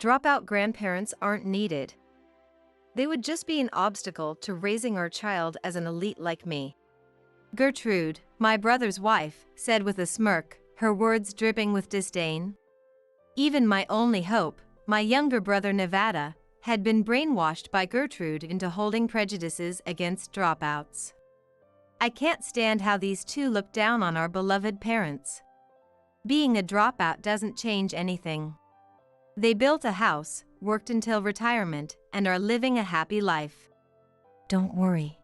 Dropout grandparents aren't needed. They would just be an obstacle to raising our child as an elite like me. Gertrude, my brother's wife, said with a smirk, her words dripping with disdain. Even my only hope, my younger brother Nevada, had been brainwashed by Gertrude into holding prejudices against dropouts. I can't stand how these two look down on our beloved parents. Being a dropout doesn't change anything. They built a house, worked until retirement, and are living a happy life. Don't worry.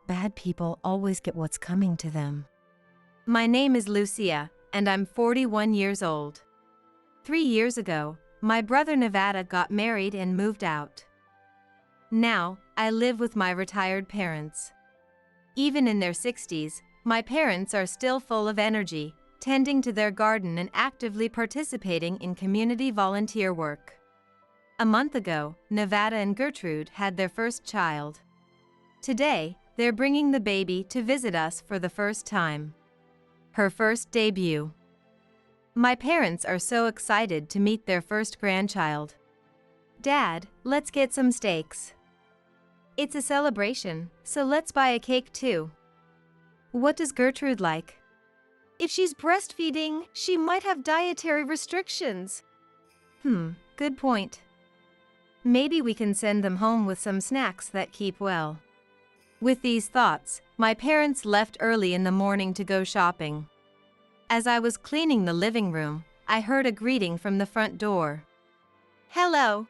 Bad people always get what's coming to them. My name is Lucia, and I'm 41 years old. 3 years ago, my brother Nevada got married and moved out. Now, I live with my retired parents. Even in their 60s, my parents are still full of energy, tending to their garden and actively participating in community volunteer work. A month ago, Nevada and Gertrude had their first child. Today, they're bringing the baby to visit us for the first time. Her first debut. My parents are so excited to meet their first grandchild. Dad, let's get some steaks. It's a celebration, so let's buy a cake too. What does Gertrude like? If she's breastfeeding, she might have dietary restrictions. Good point. Maybe we can send them home with some snacks that keep well. With these thoughts, my parents left early in the morning to go shopping. As I was cleaning the living room, I heard a greeting from the front door. Hello.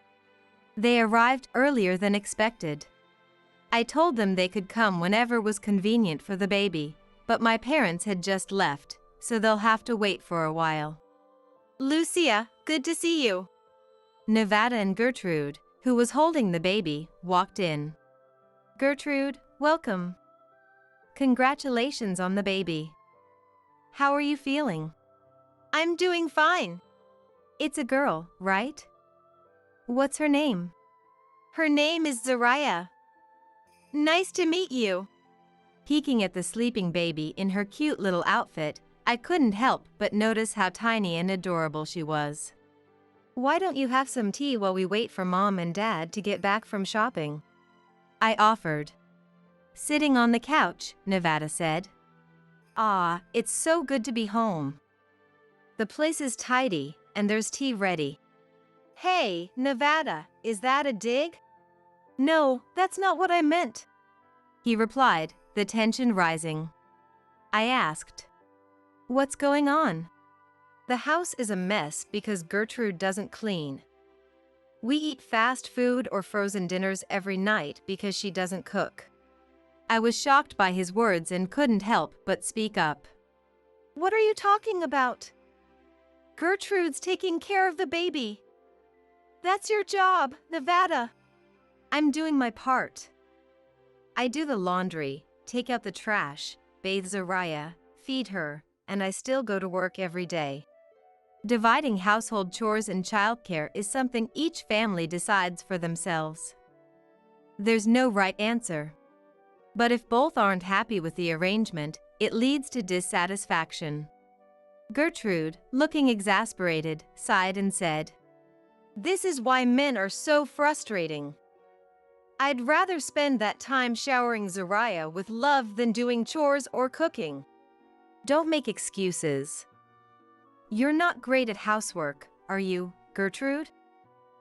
They arrived earlier than expected. I told them they could come whenever was convenient for the baby, but my parents had just left, so they'll have to wait for a while. Lucia, good to see you. Nevada and Gertrude, who was holding the baby, walked in. Gertrude, welcome. Congratulations on the baby. How are you feeling? I'm doing fine. It's a girl, right? What's her name? Her name is Zariah. Nice to meet you. Peeking at the sleeping baby in her cute little outfit, I couldn't help but notice how tiny and adorable she was. Why don't you have some tea while we wait for Mom and Dad to get back from shopping? I offered. Sitting on the couch, Nevada said. Ah, it's so good to be home. The place is tidy, and there's tea ready. Hey, Nevada, is that a dig? No, that's not what I meant. He replied, the tension rising. I asked, what's going on? The house is a mess because Gertrude doesn't clean. We eat fast food or frozen dinners every night because she doesn't cook. I was shocked by his words and couldn't help but speak up. What are you talking about? Gertrude's taking care of the baby. That's your job, Nevada. I'm doing my part. I do the laundry, take out the trash, bathe Zariah, feed her, and I still go to work every day. Dividing household chores and childcare is something each family decides for themselves. There's no right answer. But if both aren't happy with the arrangement, it leads to dissatisfaction. Gertrude, looking exasperated, sighed and said, This is why men are so frustrating. I'd rather spend that time showering Zariah with love than doing chores or cooking. Don't make excuses. You're not great at housework, are you, Gertrude?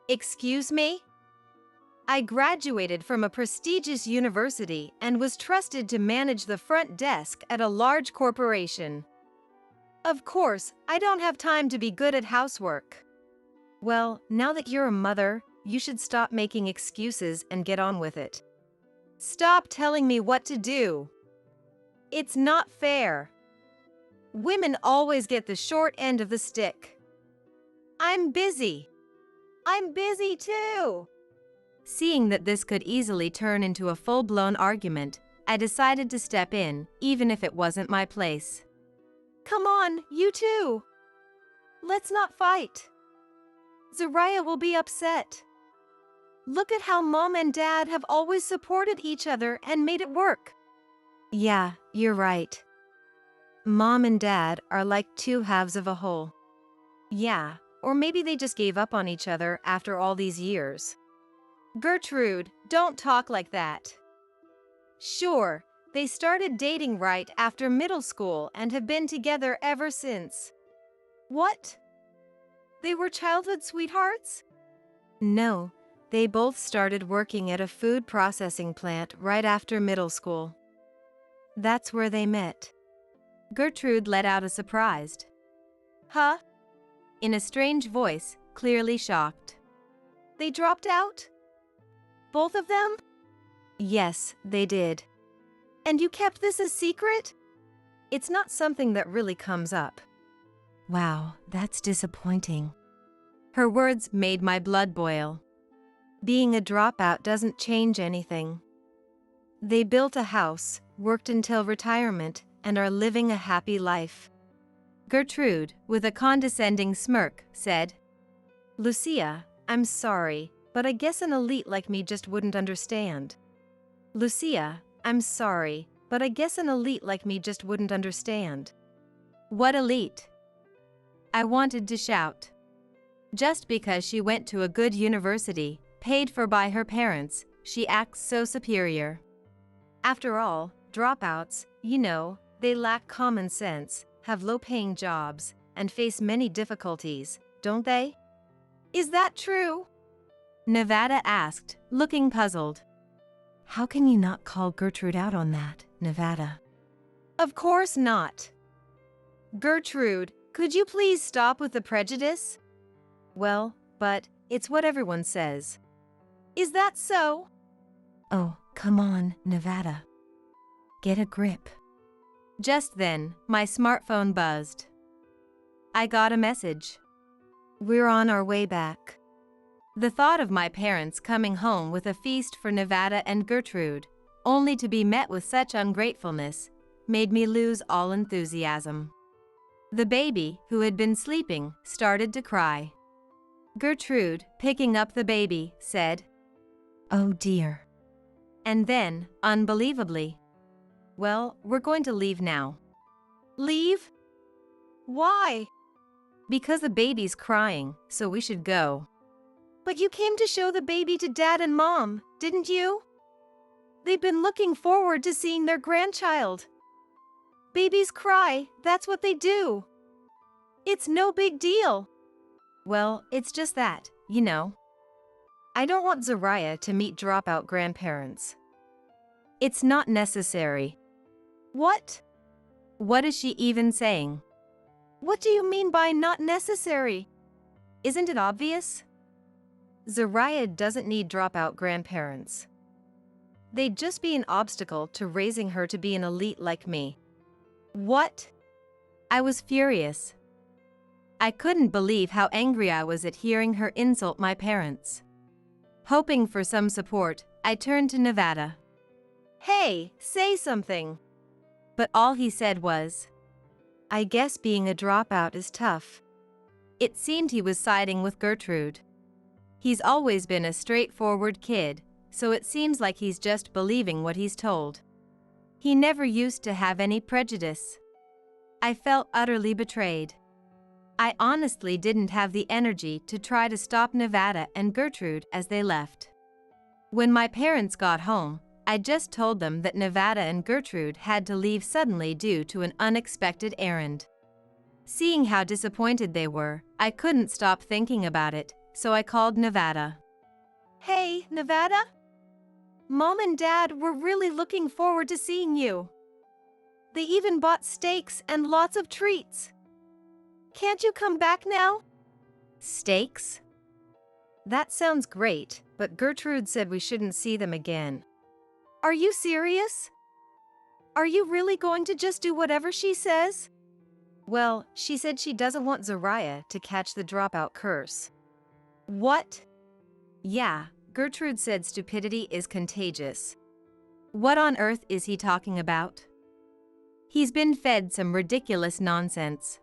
Excuse me? I graduated from a prestigious university and was trusted to manage the front desk at a large corporation. Of course, I don't have time to be good at housework. Well, now that you're a mother, you should stop making excuses and get on with it. Stop telling me what to do. It's not fair. Women always get the short end of the stick. I'm busy. I'm busy too. Seeing that this could easily turn into a full-blown argument, I decided to step in, even if it wasn't my place. Come on, you too. Let's not fight. Zariah will be upset. Look at how Mom and Dad have always supported each other and made it work. Yeah, you're right. Mom and Dad are like two halves of a whole. Yeah, Or maybe they just gave up on each other after all these years. Gertrude, don't talk like that. Sure, they started dating right after middle school and have been together ever since. What? They were childhood sweethearts? No, they both started working at a food processing plant right after middle school. That's where they met. Gertrude let out a surprised, "Huh?" in a strange voice, clearly shocked. They dropped out? Both of them? Yes, they did. And you kept this a secret? It's not something that really comes up. Wow, that's disappointing. Her words made my blood boil. Being a dropout doesn't change anything. They built a house, worked until retirement, and are living a happy life. Gertrude, with a condescending smirk, said, "Lucia, I'm sorry, but I guess an elite like me just wouldn't understand." Lucia, I'm sorry, but I guess an elite like me just wouldn't understand. What elite? I wanted to shout. Just because she went to a good university, paid for by her parents, she acts so superior. After all, dropouts, they lack common sense, have low-paying jobs, and face many difficulties, don't they? Is that true? Nevada asked, looking puzzled. How can you not call Gertrude out on that, Nevada? Of course not. Gertrude, could you please stop with the prejudice? Well, but it's what everyone says. Is that so? Oh, come on, Nevada. Get a grip. Just then, my smartphone buzzed. I got a message. We're on our way back. The thought of my parents coming home with a feast for Nevada and Gertrude, only to be met with such ungratefulness, made me lose all enthusiasm. The baby, who had been sleeping, started to cry. Gertrude, picking up the baby, said, "Oh dear." And then, unbelievably, "Well, we're going to leave now." Leave? Why? Because the baby's crying, so we should go. But you came to show the baby to Dad and Mom, didn't you? They've been looking forward to seeing their grandchild. Babies cry, that's what they do. It's no big deal. Well, it's just that, I don't want Zariah to meet dropout grandparents. It's not necessary. What? What is she even saying? What do you mean by not necessary? Isn't it obvious? Zariah doesn't need dropout grandparents. They'd just be an obstacle to raising her to be an elite like me. What? I was furious. I couldn't believe how angry I was at hearing her insult my parents. Hoping for some support, I turned to Nevada. Hey, say something. But all he said was, I guess being a dropout is tough. It seemed he was siding with Gertrude. He's always been a straightforward kid, so it seems like he's just believing what he's told. He never used to have any prejudice. I felt utterly betrayed. I honestly didn't have the energy to try to stop Nevada and Gertrude as they left. When my parents got home, I just told them that Nevada and Gertrude had to leave suddenly due to an unexpected errand. Seeing how disappointed they were, I couldn't stop thinking about it, so I called Nevada. Hey, Nevada? Mom and Dad were really looking forward to seeing you. They even bought steaks and lots of treats. Can't you come back now? Steaks? That sounds great, but Gertrude said we shouldn't see them again. Are you serious? Are you really going to just do whatever she says? Well, she said she doesn't want Zariah to catch the dropout curse. What? Yeah, Gertrude said stupidity is contagious. What on earth is he talking about? He's been fed some ridiculous nonsense.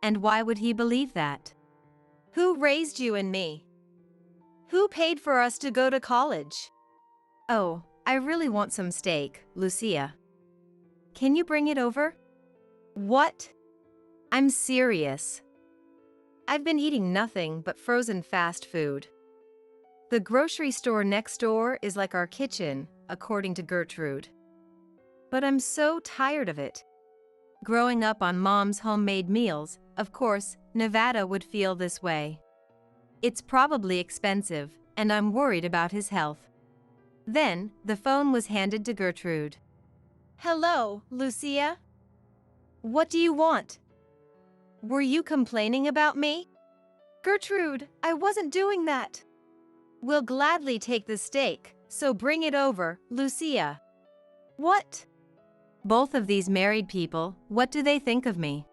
And why would he believe that? Who raised you and me? Who paid for us to go to college? Oh, I really want some steak, Lucia. Can you bring it over? What? I'm serious. I've been eating nothing but frozen fast food. The grocery store next door is like our kitchen, according to Gertrude. But I'm so tired of it. Growing up on Mom's homemade meals, of course, Nevada would feel this way. It's probably expensive, and I'm worried about his health. Then, the phone was handed to Gertrude. Hello, Lucia? What do you want? Were you complaining about me? Gertrude, I wasn't doing that. We'll gladly take the steak, so bring it over, Lucia. What? Both of these married people, what do they think of me?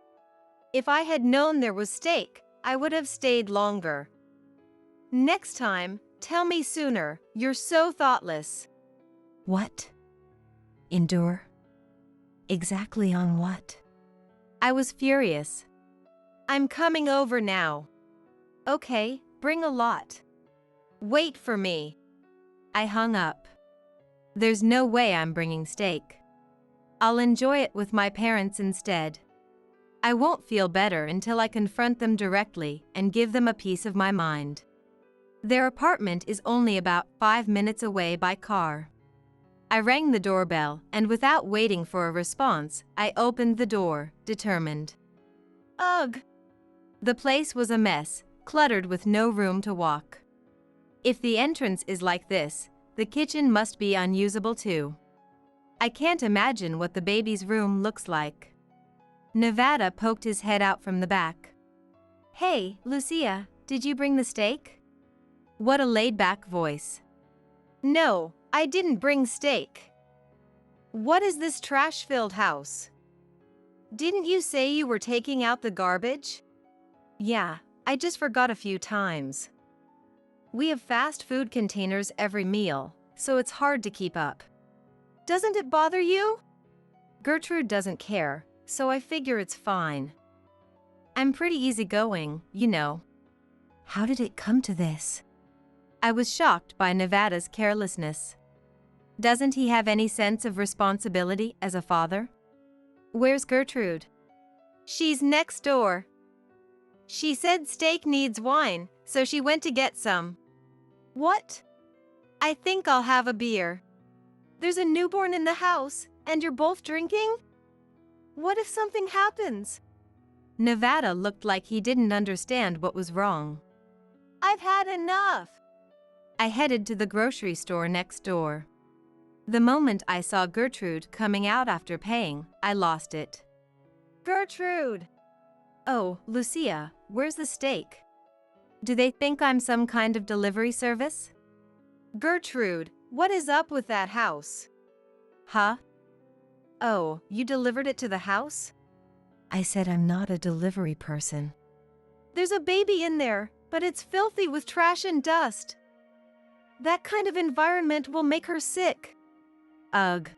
If I had known there was steak, I would have stayed longer. Next time, tell me sooner, you're so thoughtless. What? Endure? Exactly on what? I was furious. I'm coming over now. Okay, bring a lot. Wait for me. I hung up. There's no way I'm bringing steak. I'll enjoy it with my parents instead. I won't feel better until I confront them directly and give them a piece of my mind. Their apartment is only about 5 minutes away by car. I rang the doorbell, and without waiting for a response, I opened the door, determined. Ugh! The place was a mess, cluttered with no room to walk. If the entrance is like this, the kitchen must be unusable too. I can't imagine what the baby's room looks like. Nevada poked his head out from the back. Hey, Lucia, did you bring the steak? What a laid-back voice. No, I didn't bring steak. What is this trash-filled house? Didn't you say you were taking out the garbage? Yeah, I just forgot a few times. We have fast food containers every meal, so it's hard to keep up. Doesn't it bother you? Gertrude doesn't care, so I figure it's fine. I'm pretty easygoing, you know. How did it come to this? I was shocked by Nevada's carelessness. Doesn't he have any sense of responsibility as a father? Where's Gertrude? She's next door. She said steak needs wine, so she went to get some. What? I think I'll have a beer. There's a newborn in the house, and you're both drinking? What if something happens? Nevada looked like he didn't understand what was wrong. I've had enough. I headed to the grocery store next door. The moment I saw Gertrude coming out after paying, I lost it. Gertrude! Oh, Lucia, where's the steak? Do they think I'm some kind of delivery service? Gertrude, what is up with that house? Huh? Oh, you delivered it to the house? I said I'm not a delivery person. There's a baby in there, but it's filthy with trash and dust. That kind of environment will make her sick. Ugh.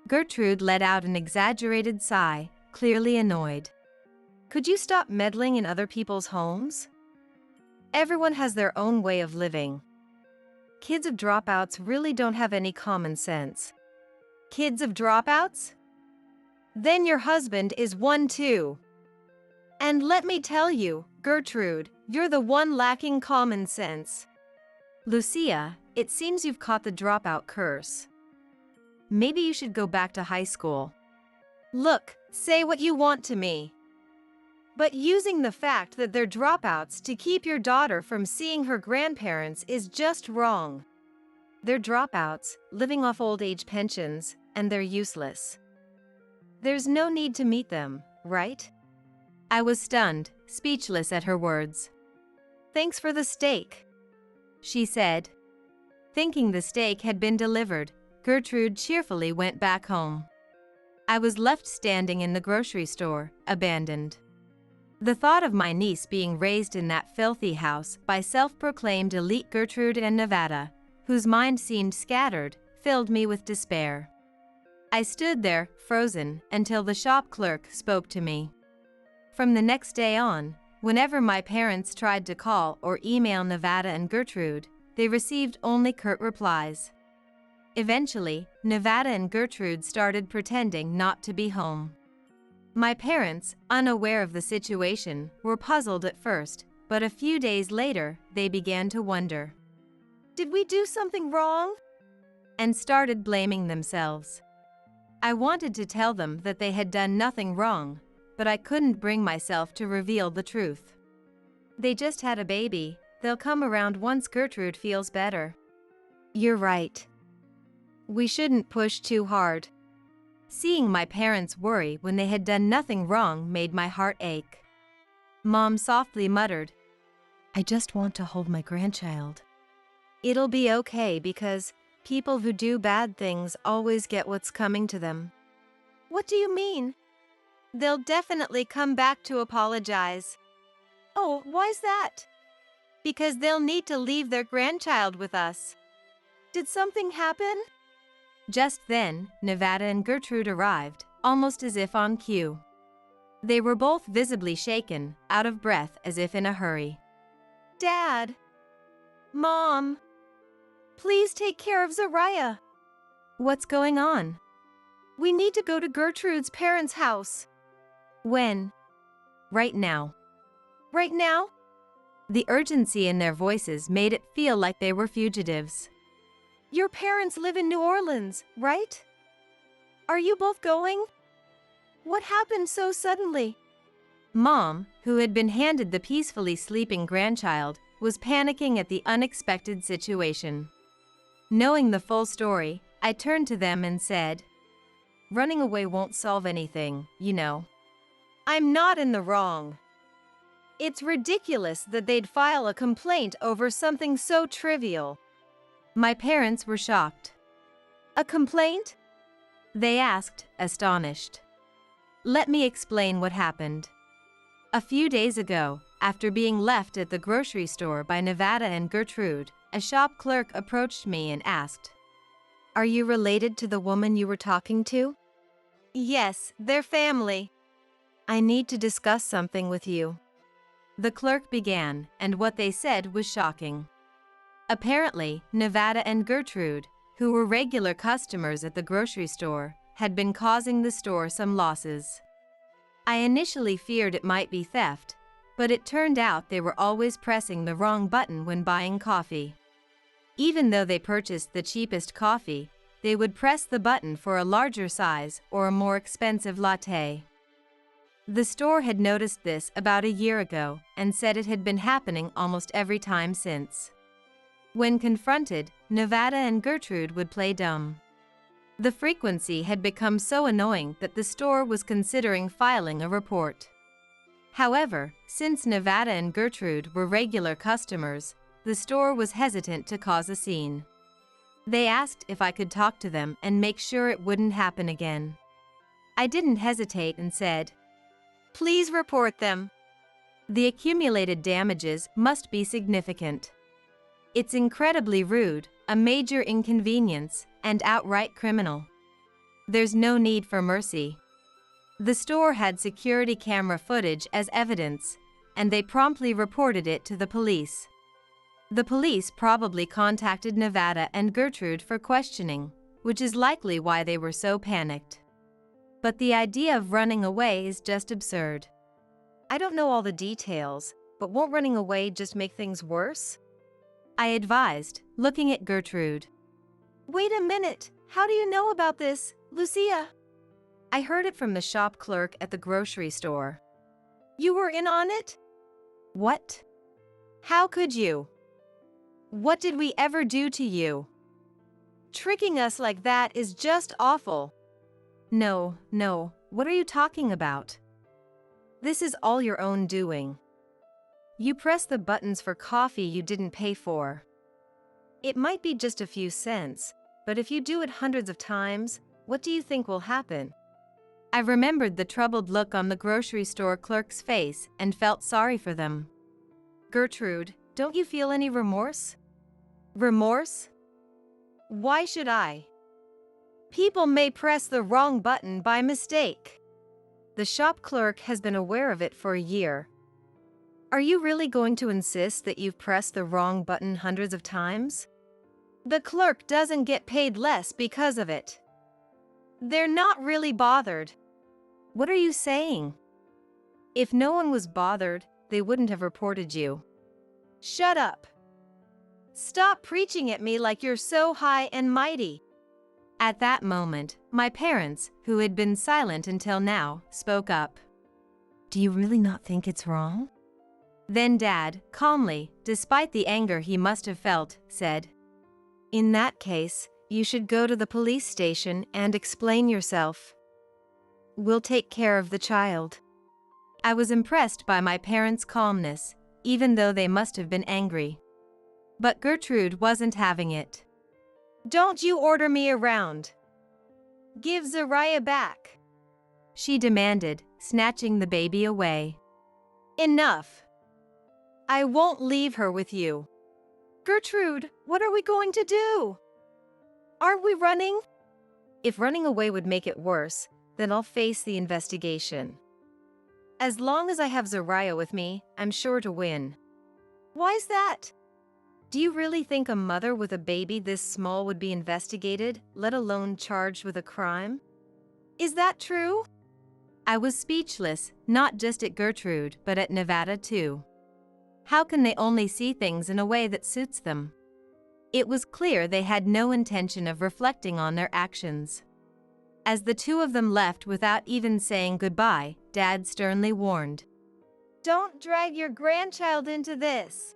Gertrude let out an exaggerated sigh, clearly annoyed. Could you stop meddling in other people's homes? Everyone has their own way of living. Kids of dropouts really don't have any common sense. Kids of dropouts? Then your husband is one too. And let me tell you, Gertrude, you're the one lacking common sense. Lucia, it seems you've caught the dropout curse. Maybe you should go back to high school. Look, say what you want to me. But using the fact that they're dropouts to keep your daughter from seeing her grandparents is just wrong. They're dropouts, living off old age pensions, and they're useless. There's no need to meet them, right? I was stunned, speechless at her words. Thanks for the steak, she said. Thinking the steak had been delivered, Gertrude cheerfully went back home. I was left standing in the grocery store, abandoned. The thought of my niece being raised in that filthy house by self-proclaimed elite Gertrude and Nevada, whose mind seemed scattered, filled me with despair. I stood there, frozen, until the shop clerk spoke to me. From the next day on, whenever my parents tried to call or email Nevada and Gertrude, they received only curt replies. Eventually, Nevada and Gertrude started pretending not to be home. My parents, unaware of the situation, were puzzled at first, but a few days later, they began to wonder. Did we do something wrong? And started blaming themselves. I wanted to tell them that they had done nothing wrong, but I couldn't bring myself to reveal the truth. They just had a baby. They'll come around once Gertrude feels better. You're right. We shouldn't push too hard. Seeing my parents worry when they had done nothing wrong made my heart ache. Mom softly muttered, I just want to hold my grandchild. It'll be okay because people who do bad things always get what's coming to them. What do you mean? They'll definitely come back to apologize. Oh, why's that? Because they'll need to leave their grandchild with us. Did something happen? Just then, Nevada and Gertrude arrived, almost as if on cue. They were both visibly shaken, out of breath as if in a hurry. Dad! Mom! Please take care of Zariah. What's going on? We need to go to Gertrude's parents' house. When? Right now. Right now? The urgency in their voices made it feel like they were fugitives. Your parents live in New Orleans, right? Are you both going? What happened so suddenly? Mom, who had been handed the peacefully sleeping grandchild, was panicking at the unexpected situation. Knowing the full story, I turned to them and said, Running away won't solve anything, you know. I'm not in the wrong. It's ridiculous that they'd file a complaint over something so trivial. My parents were shocked. A complaint? They asked, astonished. Let me explain what happened. A few days ago, after being left at the grocery store by Nevada and Gertrude, a shop clerk approached me and asked, Are you related to the woman you were talking to? Yes, they're family. I need to discuss something with you. The clerk began, and what they said was shocking. Apparently, Nevada and Gertrude, who were regular customers at the grocery store, had been causing the store some losses. I initially feared it might be theft, but it turned out they were always pressing the wrong button when buying coffee. Even though they purchased the cheapest coffee, they would press the button for a larger size or a more expensive latte. The store had noticed this about a year ago and said it had been happening almost every time since. When confronted, Nevada and Gertrude would play dumb. The frequency had become so annoying that the store was considering filing a report. However, since Nevada and Gertrude were regular customers, the store was hesitant to cause a scene. They asked if I could talk to them and make sure it wouldn't happen again. I didn't hesitate and said, Please report them. The accumulated damages must be significant. It's incredibly rude, a major inconvenience, and outright criminal. There's no need for mercy. The store had security camera footage as evidence, and they promptly reported it to the police. The police probably contacted Nevada and Gertrude for questioning, which is likely why they were so panicked. But the idea of running away is just absurd. I don't know all the details, but won't running away just make things worse? I advised, looking at Gertrude. Wait a minute, how do you know about this, Lucia? I heard it from the shop clerk at the grocery store. You were in on it? What? How could you? What did we ever do to you? Tricking us like that is just awful. No, what are you talking about? This is all your own doing. You press the buttons for coffee you didn't pay for. It might be just a few cents, but if you do it hundreds of times, what do you think will happen? I remembered the troubled look on the grocery store clerk's face and felt sorry for them. Gertrude, don't you feel any remorse? Remorse? Why should I? People may press the wrong button by mistake. The shop clerk has been aware of it for a year. Are you really going to insist that you've pressed the wrong button hundreds of times? The clerk doesn't get paid less because of it. They're not really bothered. What are you saying? If no one was bothered, they wouldn't have reported you. Shut up. Stop preaching at me like you're so high and mighty. At that moment, my parents, who had been silent until now, spoke up. Do you really not think it's wrong? Then Dad, calmly, despite the anger he must have felt, said, In that case, you should go to the police station and explain yourself. We'll take care of the child. I was impressed by my parents' calmness, even though they must have been angry. But Gertrude wasn't having it. Don't you order me around. Give Zariah back, she demanded, snatching the baby away. Enough. I won't leave her with you. Gertrude, what are we going to do? Aren't we running? If running away would make it worse, then I'll face the investigation. As long as I have Zariah with me, I'm sure to win. Why's that? Do you really think a mother with a baby this small would be investigated, let alone charged with a crime? Is that true? I was speechless, not just at Gertrude, but at Nevada too. How can they only see things in a way that suits them? It was clear they had no intention of reflecting on their actions. As the two of them left without even saying goodbye, Dad sternly warned, Don't drag your grandchild into this.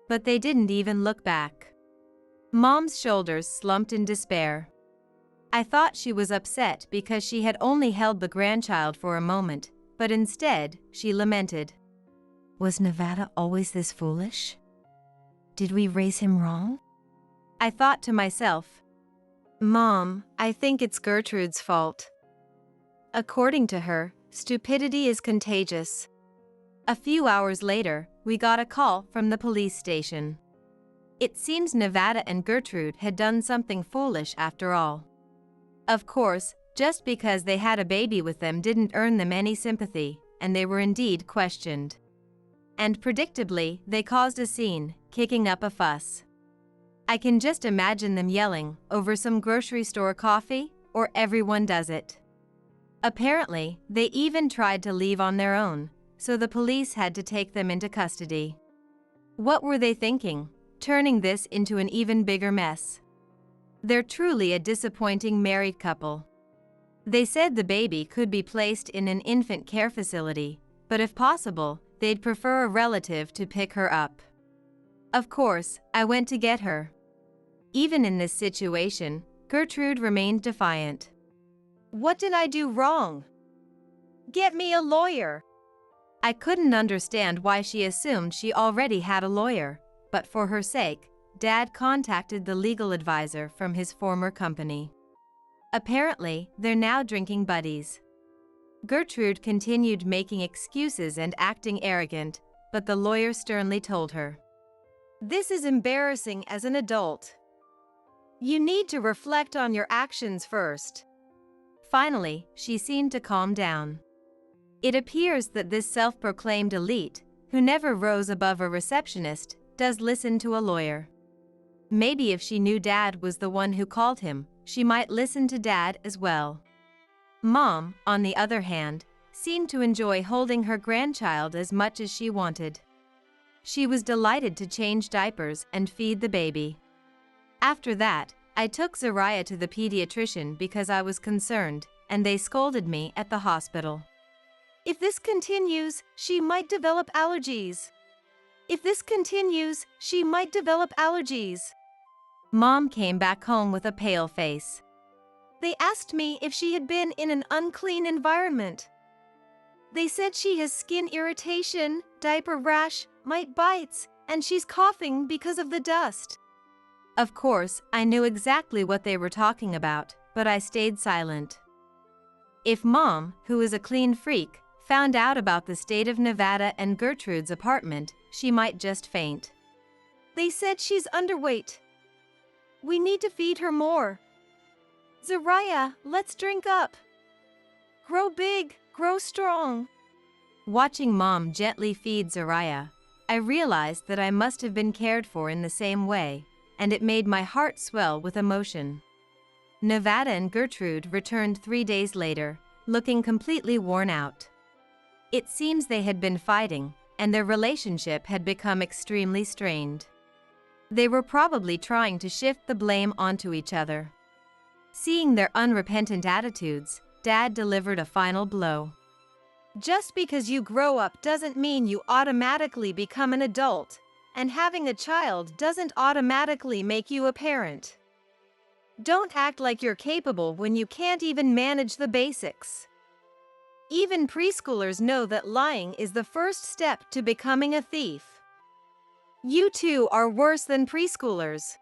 But they didn't even look back. Mom's shoulders slumped in despair. I thought she was upset because she had only held the grandchild for a moment, but instead, she lamented. Was Nevada always this foolish? Did we raise him wrong? I thought to myself, Mom, I think it's Gertrude's fault. According to her, stupidity is contagious. A few hours later, we got a call from the police station. It seems Nevada and Gertrude had done something foolish after all. Of course, just because they had a baby with them didn't earn them any sympathy, and they were indeed questioned. And predictably, they caused a scene, kicking up a fuss. I can just imagine them yelling over some grocery store coffee, or everyone does it. Apparently, they even tried to leave on their own, so the police had to take them into custody. What were they thinking, turning this into an even bigger mess? They're truly a disappointing married couple. They said the baby could be placed in an infant care facility, but if possible, they'd prefer a relative to pick her up. Of course, I went to get her. Even in this situation, Gertrude remained defiant. What did I do wrong? Get me a lawyer. I couldn't understand why she assumed she already had a lawyer, but for her sake, Dad contacted the legal advisor from his former company. Apparently, they're now drinking buddies. Gertrude continued making excuses and acting arrogant, but the lawyer sternly told her, This is embarrassing as an adult. You need to reflect on your actions first. Finally, she seemed to calm down. It appears that this self-proclaimed elite, who never rose above a receptionist, does listen to a lawyer. Maybe if she knew Dad was the one who called him, she might listen to Dad as well. Mom, on the other hand, seemed to enjoy holding her grandchild as much as she wanted. She was delighted to change diapers and feed the baby. After that, I took Zariah to the pediatrician because I was concerned, and they scolded me at the hospital. If this continues, she might develop allergies. If this continues, she might develop allergies. Mom came back home with a pale face. They asked me if she had been in an unclean environment. They said she has skin irritation, diaper rash, mite bites, and she's coughing because of the dust. Of course, I knew exactly what they were talking about, but I stayed silent. If Mom, who is a clean freak, found out about the state of Nevada and Gertrude's apartment, she might just faint. They said she's underweight. We need to feed her more. Zariah, let's drink up. Grow big, grow strong. Watching Mom gently feed Zariah, I realized that I must have been cared for in the same way, and it made my heart swell with emotion. Nevada and Gertrude returned 3 days later, looking completely worn out. It seems they had been fighting, and their relationship had become extremely strained. They were probably trying to shift the blame onto each other. Seeing their unrepentant attitudes, Dad delivered a final blow. Just because you grow up doesn't mean you automatically become an adult, and having a child doesn't automatically make you a parent. Don't act like you're capable when you can't even manage the basics. Even preschoolers know that lying is the first step to becoming a thief. You two are worse than preschoolers.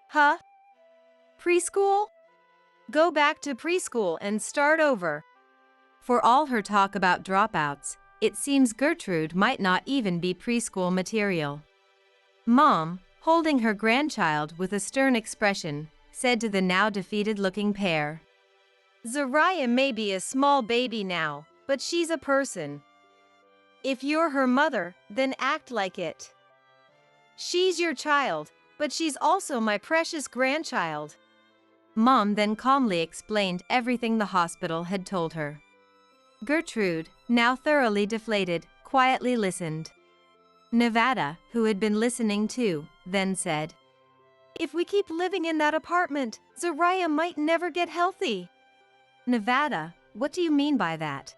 Huh? Preschool? Go back to preschool and start over. For all her talk about dropouts, it seems Gertrude might not even be preschool material. Mom, holding her grandchild with a stern expression, said to the now defeated-looking pair, "Zariah may be a small baby now, but she's a person. If you're her mother, then act like it. She's your child, but she's also my precious grandchild." Mom then calmly explained everything the hospital had told her. Gertrude, now thoroughly deflated, quietly listened. Nevada, who had been listening too, then said, "If we keep living in that apartment, Zariah might never get healthy." Nevada, what do you mean by that?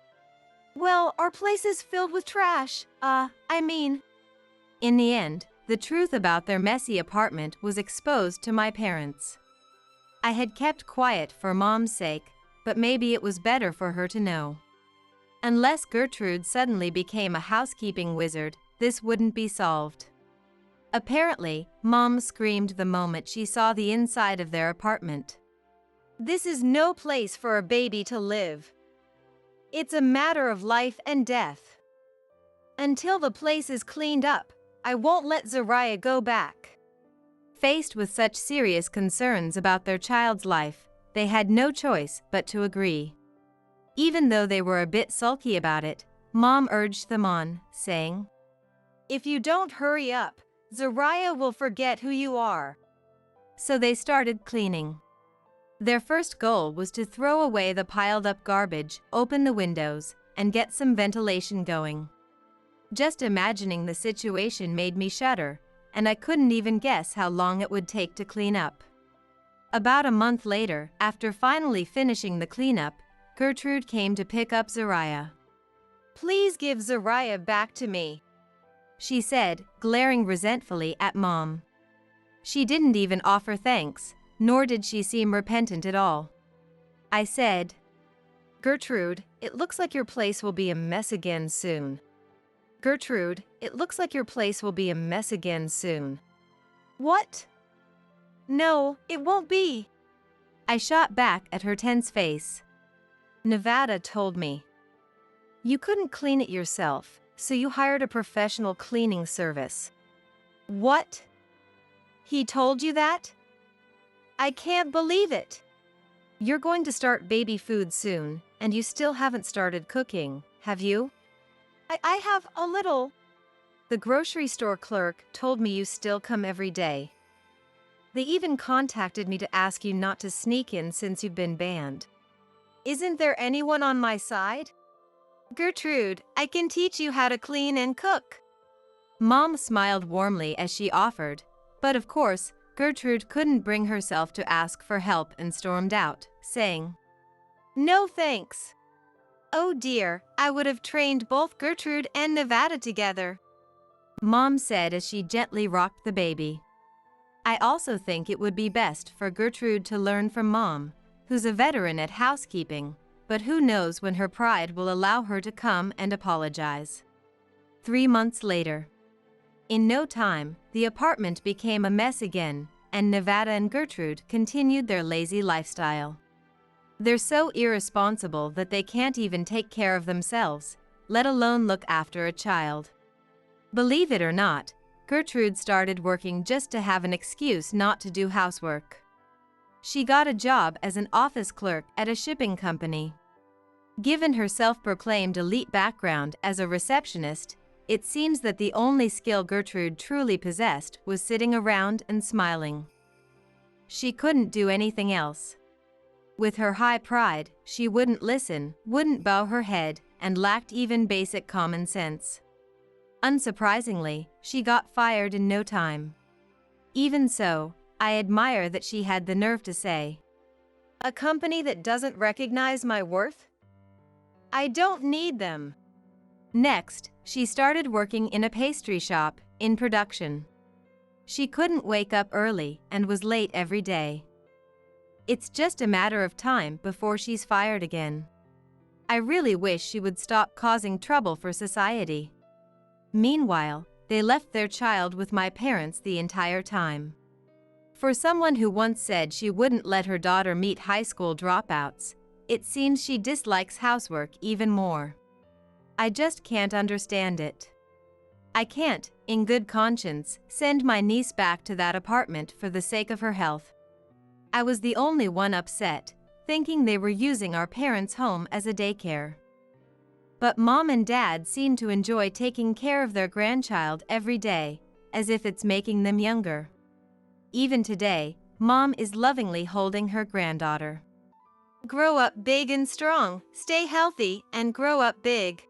Well, our place is filled with trash. In the end, the truth about their messy apartment was exposed to my parents. I had kept quiet for Mom's sake, but maybe it was better for her to know. Unless Gertrude suddenly became a housekeeping wizard, this wouldn't be solved. Apparently, Mom screamed the moment she saw the inside of their apartment. "This is no place for a baby to live. It's a matter of life and death. Until the place is cleaned up, I won't let Zariah go back." Faced with such serious concerns about their child's life, they had no choice but to agree. Even though they were a bit sulky about it, Mom urged them on, saying, "If you don't hurry up, Zariah will forget who you are." So they started cleaning. Their first goal was to throw away the piled-up garbage, open the windows, and get some ventilation going. Just imagining the situation made me shudder, and I couldn't even guess how long it would take to clean up. About a month later, after finally finishing the cleanup, Gertrude came to pick up Zariah. "Please give Zariah back to me," she said, glaring resentfully at Mom. She didn't even offer thanks, nor did she seem repentant at all. I said, "Gertrude, it looks like your place will be a mess again soon. Gertrude, it looks like your place will be a mess again soon." "What? No, it won't be," I shot back at her tense face. "Nevada told me. You couldn't clean it yourself, so you hired a professional cleaning service." "What? He told you that? I can't believe it." "You're going to start baby food soon, and you still haven't started cooking, have you?" I have a little. The grocery store clerk told me you still come every day. They even contacted me to ask you not to sneak in since you've been banned. Isn't there anyone on my side? Gertrude, I can teach you how to clean and cook." Mom smiled warmly as she offered, but of course, Gertrude couldn't bring herself to ask for help and stormed out, saying, "No thanks. Oh dear, I would have trained both Gertrude and Nevada together," Mom said as she gently rocked the baby. I also think it would be best for Gertrude to learn from Mom, who's a veteran at housekeeping, but who knows when her pride will allow her to come and apologize. 3 months later. In no time, the apartment became a mess again, and Nevada and Gertrude continued their lazy lifestyle. They're so irresponsible that they can't even take care of themselves, let alone look after a child. Believe it or not, Gertrude started working just to have an excuse not to do housework. She got a job as an office clerk at a shipping company. Given her self-proclaimed elite background as a receptionist, it seems that the only skill Gertrude truly possessed was sitting around and smiling. She couldn't do anything else. With her high pride, she wouldn't listen, wouldn't bow her head, and lacked even basic common sense. Unsurprisingly, she got fired in no time. Even so, I admire that she had the nerve to say, "A company that doesn't recognize my worth? I don't need them." Next, she started working in a pastry shop, in production. She couldn't wake up early and was late every day. It's just a matter of time before she's fired again. I really wish she would stop causing trouble for society. Meanwhile, they left their child with my parents the entire time. For someone who once said she wouldn't let her daughter meet high school dropouts, it seems she dislikes housework even more. I just can't understand it. I can't, in good conscience, send my niece back to that apartment for the sake of her health. I was the only one upset, thinking they were using our parents' home as a daycare. But Mom and Dad seem to enjoy taking care of their grandchild every day, as if it's making them younger. Even today, Mom is lovingly holding her granddaughter. Grow up big and strong, stay healthy, and grow up big.